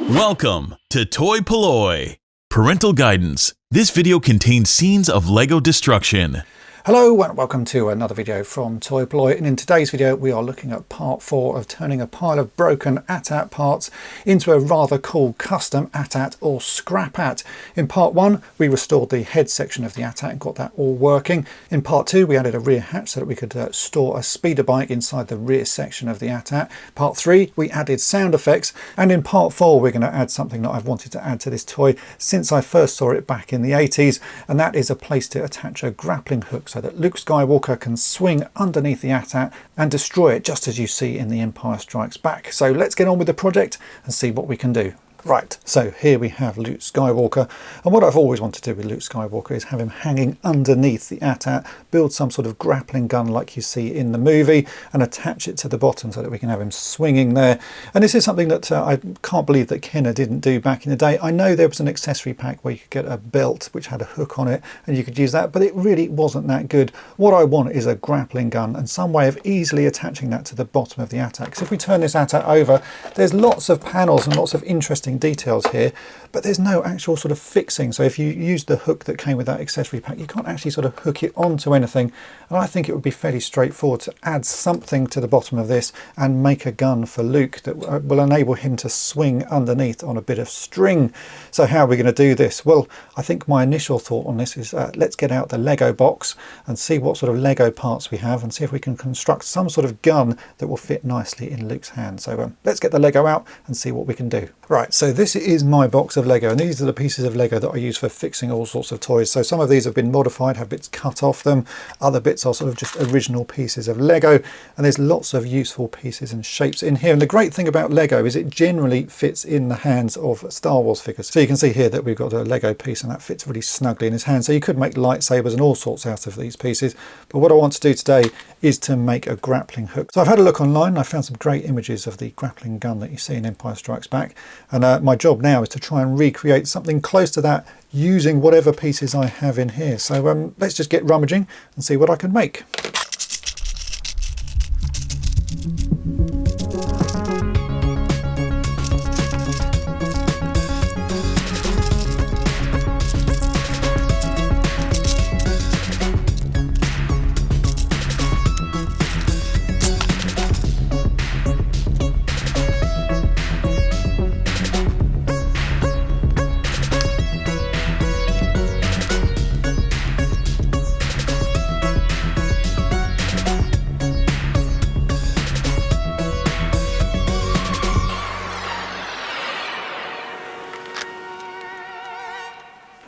Welcome to toy-polloi. Parental guidance. This video contains scenes of Lego destruction. Hello and welcome to another video from toy-polloi, and in today's video we are looking at part 4 of turning a pile of broken AT-AT parts into a rather cool custom AT-AT or scrap-AT. In part 1 we restored the head section of the AT-AT and got that all working. In part 2 we added a rear hatch so that we could store a speeder bike inside the rear section of the AT-AT. Part 3 we added sound effects, and in part 4 we're going to add something that I've wanted to add to this toy since I first saw it back in the 80s, and that is a place to attach a grappling hook so that Luke Skywalker can swing underneath the AT-AT and destroy it, just as you see in The Empire Strikes Back. So let's get on with the project and see what we can do. Right, so here we have Luke Skywalker, and what I've always wanted to do with Luke Skywalker is have him hanging underneath the AT-AT, build some sort of grappling gun like you see in the movie, and attach it to the bottom so that we can have him swinging there. And this is something that I can't believe that Kenner didn't do back in the day. I know there was an accessory pack where you could get a belt which had a hook on it and you could use that, but it really wasn't that good. What I want is a grappling gun and some way of easily attaching that to the bottom of the AT-AT. Because if we turn this AT-AT over, there's lots of panels and lots of interesting details here, but there's no actual sort of fixing. So if you use the hook that came with that accessory pack, you can't actually sort of hook it onto anything, and I think it would be fairly straightforward to add something to the bottom of this and make a gun for Luke that will enable him to swing underneath on a bit of string. So how are we going to do this? Well, I think my initial thought on this is let's get out the Lego box and see what sort of Lego parts we have and see if we can construct some sort of gun that will fit nicely in Luke's hand. So let's get the Lego out and see what we can do. Right, so this is my box of Lego, and these are the pieces of Lego that I use for fixing all sorts of toys. So some of these have been modified, have bits cut off them, other bits are sort of just original pieces of Lego, and there's lots of useful pieces and shapes in here. And the great thing about Lego is it generally fits in the hands of Star Wars figures. So you can see here that we've got a Lego piece and that fits really snugly in his hand. So you could make lightsabers and all sorts out of these pieces, but what I want to do today is to make a grappling hook. So I've had a look online and I found some great images of the grappling gun that you see in Empire Strikes Back, and my job now is to try and recreate something close to that using whatever pieces I have in here. So let's just get rummaging and see what I can make.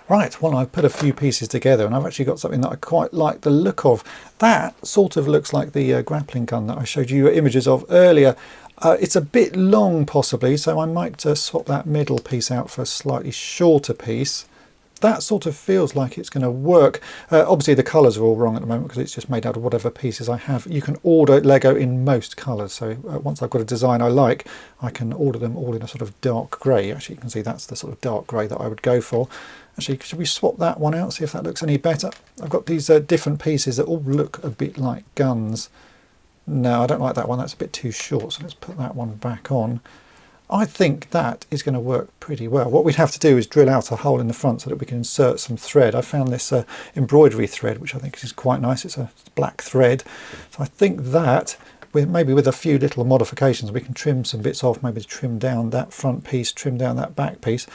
Right, well, I've put a few pieces together and I've actually got something that I quite like the look of. That sort of looks like the grappling gun that I showed you images of earlier. It's a bit long possibly, so I might swap that middle piece out for a slightly shorter piece. That sort of feels like it's going to work. Obviously the colours are all wrong at the moment because it's just made out of whatever pieces I have. You can order Lego in most colours, so once I've got a design I like, I can order them all in a sort of dark grey. Actually, you can see that's the sort of dark grey that I would go for. Actually, should we swap that one out, see if that looks any better? I've got these different pieces that all look a bit like guns. No, I don't like that one, that's a bit too short, so let's put that one back on. I think that is going to work pretty well. What we'd have to do is drill out a hole in the front so that we can insert some thread. I found this embroidery thread, which I think is quite nice. It's a black thread. So I think that, maybe with a few little modifications, we can trim some bits off, maybe trim down that front piece, trim down that back piece.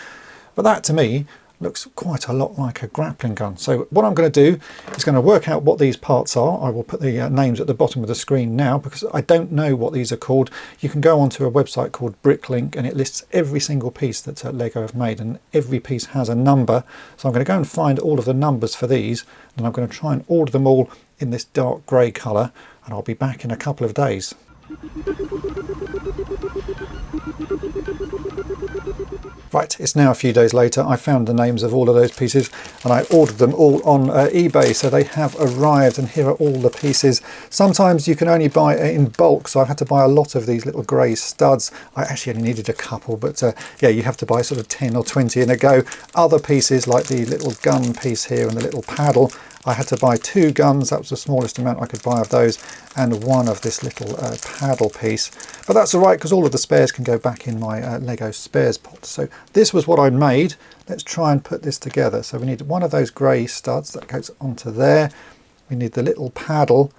But that, to me, looks quite a lot like a grappling gun. So what I'm going to do is going to work out what these parts are. I will put the names at the bottom of the screen now because I don't know what these are called. You can go onto a website called Bricklink and it lists every single piece that Lego have made, and every piece has a number. So I'm going to go and find all of the numbers for these, and I'm going to try and order them all in this dark grey colour, and I'll be back in a couple of days. Right, it's now a few days later. I found the names of all of those pieces and I ordered them all on eBay, so they have arrived, and here are all the pieces. Sometimes you can only buy in bulk, so I had to buy a lot of these little grey studs. I actually only needed a couple, but yeah, you have to buy sort of 10 or 20 in a go. Other pieces like the little gun piece here and the little paddle I had to buy 2 guns, that was the smallest amount I could buy of those, and one of this little paddle piece. But that's all right, because all of the spares can go back in my Lego spares pot. So this was what I made. Let's try and put this together. So we need one of those grey studs that goes onto there. We need the little paddle,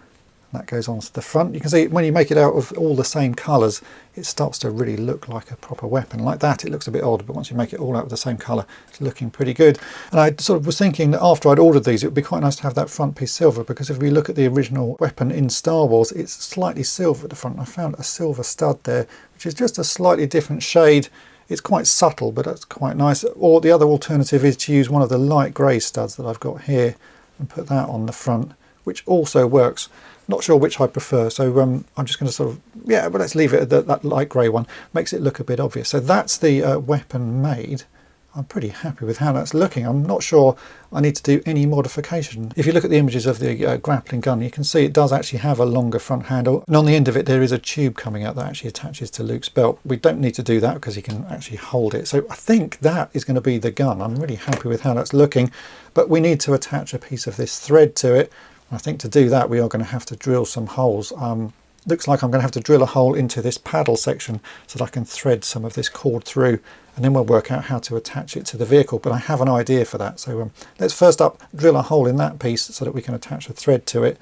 that goes onto the front. You can see when you make it out of all the same colours, it starts to really look like a proper weapon. Like that, it looks a bit odd, but once you make it all out with the same colour, it's looking pretty good. And I sort of was thinking that after I'd ordered these, it would be quite nice to have that front piece silver, because if we look at the original weapon in Star Wars, it's slightly silver at the front. I found a silver stud there, which is just a slightly different shade. It's quite subtle, but that's quite nice. Or the other alternative is to use one of the light grey studs that I've got here and put that on the front, which also works. Not sure which I prefer, so I'm just going to sort of, yeah, but let's leave it at that light grey one. Makes it look a bit obvious. So that's the weapon made. I'm pretty happy with how that's looking. I'm not sure I need to do any modification. If you look at the images of the grappling gun, you can see it does actually have a longer front handle, and on the end of it there is a tube coming out that actually attaches to Luke's belt. We don't need to do that because he can actually hold it. So I think that is going to be the gun. I'm really happy with how that's looking, but we need to attach a piece of this thread to it. I think to do that we are going to have to drill some holes. Looks like I'm going to have to drill a hole into this paddle section so that I can thread some of this cord through, and then we'll work out how to attach it to the vehicle. But I have an idea for that. So let's first up drill a hole in that piece so that we can attach a thread to it.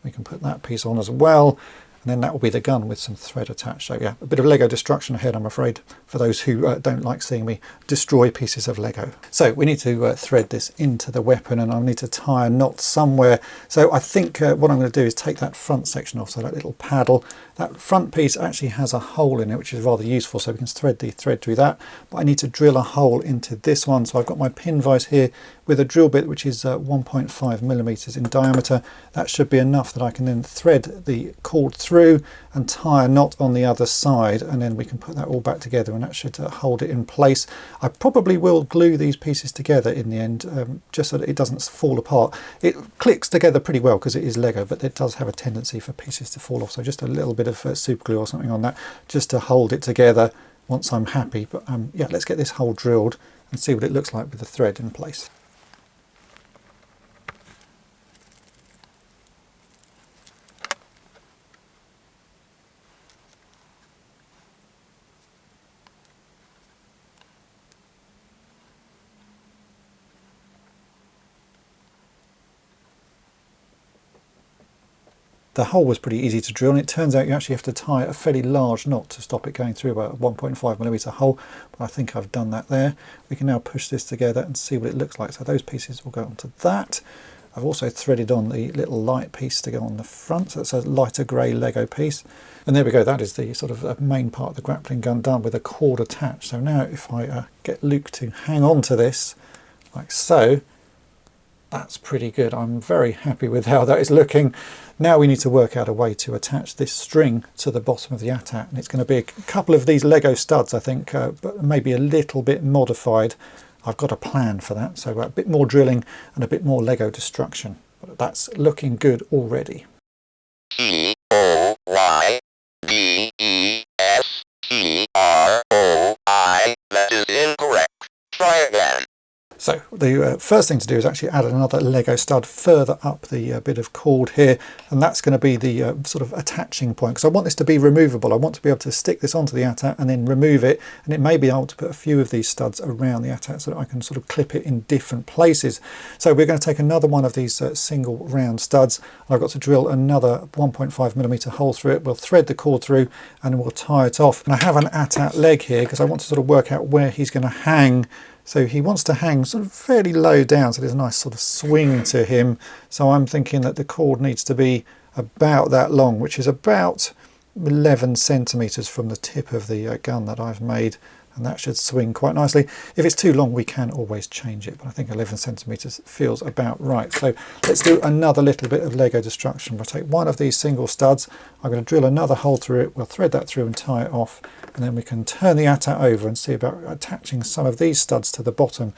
We can put that piece on as well, and then that will be the gun with some thread attached. So yeah, a bit of Lego destruction ahead, I'm afraid, for those who don't like seeing me destroy pieces of Lego. So we need to thread this into the weapon, and I'll need to tie a knot somewhere. So I think what I'm going to do is take that front section off, so that little paddle. That front piece actually has a hole in it, which is rather useful, so we can thread the thread through that. But I need to drill a hole into this one. So I've got my pin vise here with a drill bit which is 1.5 millimeters in diameter. That should be enough that I can then thread the cord through and tie a knot on the other side, and then we can put that all back together, and that should hold it in place. I probably will glue these pieces together in the end, just so that it doesn't fall apart. It clicks together pretty well because it is Lego, but it does have a tendency for pieces to fall off, so just a little bit of super glue or something on that just to hold it together once I'm happy. But yeah, let's get this hole drilled and see what it looks like with the thread in place. The hole was pretty easy to drill, and it turns out you actually have to tie a fairly large knot to stop it going through about a 1.5 millimeter hole, but I think I've done that there. We can now push this together and see what it looks like. So those pieces will go onto that. I've also threaded on the little light piece to go on the front, so it's a lighter grey Lego piece. And there we go, that is the sort of main part of the grappling gun done with a cord attached. So now if I get Luke to hang on to this, like so, that's pretty good. I'm very happy with how that is looking. Now we need to work out a way to attach this string to the bottom of the AT-AT, and it's going to be a couple of these Lego studs, I think, but maybe a little bit modified. I've got a plan for that, so a bit more drilling and a bit more Lego destruction. But that's looking good already. toy-polloi. That is incorrect. Try again. So the first thing to do is actually add another Lego stud further up the bit of cord here, and that's going to be the sort of attaching point, because I want this to be removable. I want to be able to stick this onto the AT-AT and then remove it, and it may be able to put a few of these studs around the AT-AT so that I can sort of clip it in different places. So we're going to take another one of these single round studs. I've got to drill another 1.5 millimeter hole through it. We'll thread the cord through and we'll tie it off. And I have an AT-AT leg here because I want to sort of work out where he's going to hang. So he wants to hang sort of fairly low down, so there's a nice sort of swing to him. So I'm thinking that the cord needs to be about that long, which is about 11 centimeters from the tip of the gun that I've made, and that should swing quite nicely. If it's too long, we can always change it, but I think 11 centimeters feels about right. So let's do another little bit of Lego destruction. We'll take one of these single studs. I'm going to drill another hole through it. We'll thread that through and tie it off, and then we can turn the AT-AT over and see about attaching some of these studs to the bottom.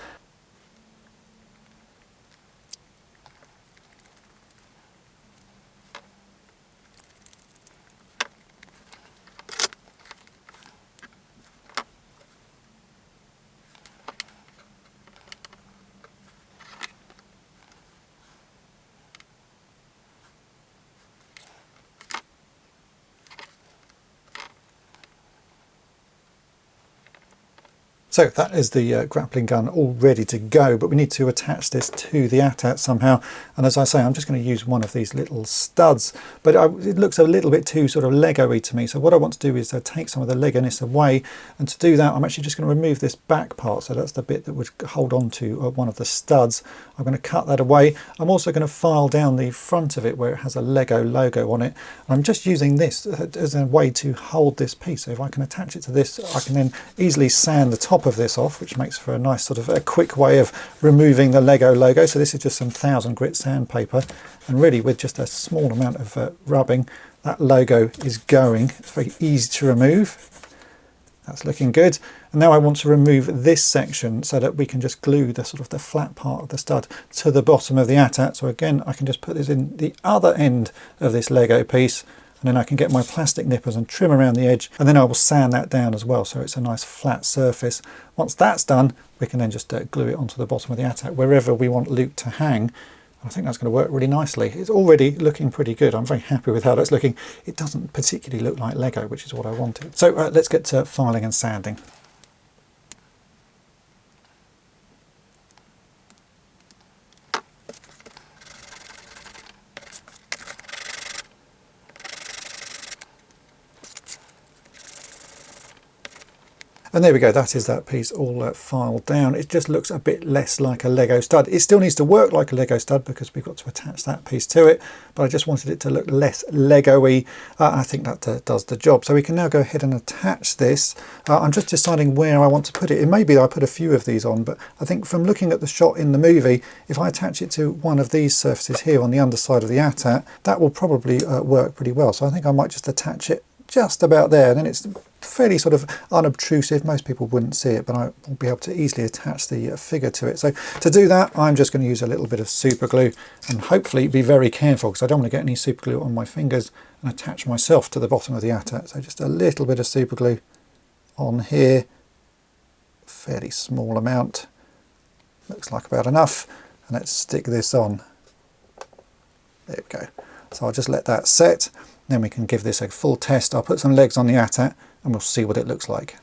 So that is the grappling gun all ready to go, but we need to attach this to the AT-AT somehow. And as I say, I'm just going to use one of these little studs, but it looks a little bit too sort of Lego-y to me. So what I want to do is take some of the Lego-ness away. And to do that, I'm actually just going to remove this back part. So that's the bit that would hold on to one of the studs. I'm going to cut that away. I'm also going to file down the front of it where it has a Lego logo on it. And I'm just using this as a way to hold this piece. So if I can attach it to this, I can then easily sand the top of this off, which makes for a nice sort of a quick way of removing the Lego logo. So this is just some 1000 grit sandpaper, and really with just a small amount of rubbing, that logo is going. It's very easy to remove. That's looking good. And now I want to remove this section so that we can just glue the sort of the flat part of the stud to the bottom of the AT-AT. So again, I can just put this in the other end of this Lego piece, and then I can get my plastic nippers and trim around the edge, and then I will sand that down as well so it's a nice flat surface. Once that's done, we can then just glue it onto the bottom of the AT-AT wherever we want Luke to hang. I think that's going to work really nicely. It's already looking pretty good. I'm very happy with how that's looking. It doesn't particularly look like Lego, which is what I wanted. So let's get to filing and sanding. And there we go, that is that piece all filed down. It just looks a bit less like a Lego stud. It still needs to work like a Lego stud because we've got to attach that piece to it, but I just wanted it to look less Lego-y. I think that does the job. So we can now go ahead and attach this. I'm just deciding where I want to put it. It may be that I put a few of these on, but I think from looking at the shot in the movie, if I attach it to one of these surfaces here on the underside of the AT-AT, that will probably work pretty well. So I think I might just attach it just about there, and then it's fairly sort of unobtrusive. Most people wouldn't see it, but I will be able to easily attach the figure to it. So to do that, I'm just going to use a little bit of super glue and hopefully be very careful because I don't want to get any super glue on my fingers and attach myself to the bottom of the AT-AT. So just a little bit of super glue on here, fairly small amount, looks like about enough, and let's stick this on. There we go. So I'll just let that set. Then we can give this a full test. I'll put some legs on the AT-AT and we'll see what it looks like.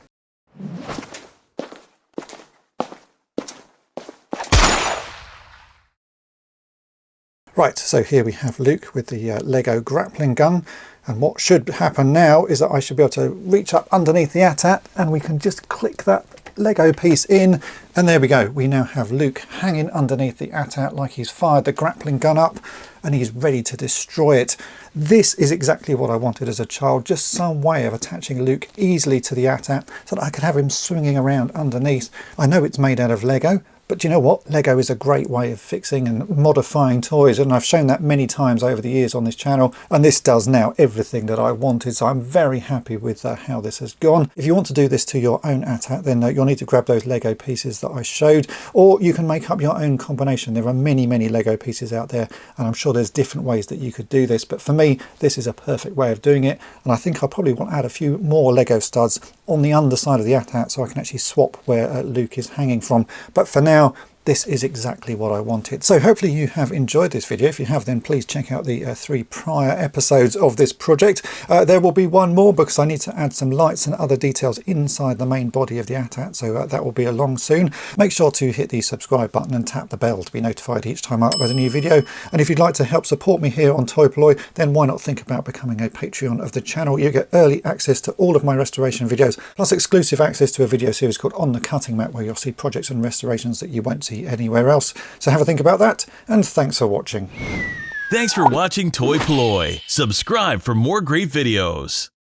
Right, so here we have Luke with the Lego grappling gun, and what should happen now is that I should be able to reach up underneath the AT-AT and we can just click that Lego piece in, and there we go. We now have Luke hanging underneath the AT-AT like he's fired the grappling gun up and he's ready to destroy it. This is exactly what I wanted as a child, just some way of attaching Luke easily to the AT-AT so that I could have him swinging around underneath. I know it's made out of Lego, but you know what? Lego is a great way of fixing and modifying toys, and I've shown that many times over the years on this channel, and this does now everything that I wanted, so I'm very happy with how this has gone. If you want to do this to your own AT-AT, then you'll need to grab those Lego pieces that I showed, or you can make up your own combination. There are many Lego pieces out there, and I'm sure there's different ways that you could do this, but for me, this is a perfect way of doing it, and I think I probably want to add a few more Lego studs on the underside of the AT-AT so I can actually swap where Luke is hanging from. But for now, this is exactly what I wanted. So hopefully you have enjoyed this video. If you have, then please check out the 3 prior episodes of this project. There will be one more because I need to add some lights and other details inside the main body of the AT-AT, so that will be along soon. Make sure to hit the subscribe button and tap the bell to be notified each time I upload a new video. And if you'd like to help support me here on toy-polloi, then why not think about becoming a Patreon of the channel. You get early access to all of my restoration videos, plus exclusive access to a video series called On the Cutting Mat, where you'll see projects and restorations that you won't see anywhere else. So have a think about that, and thanks for watching. Thanks for watching toy-polloi. Subscribe for more great videos.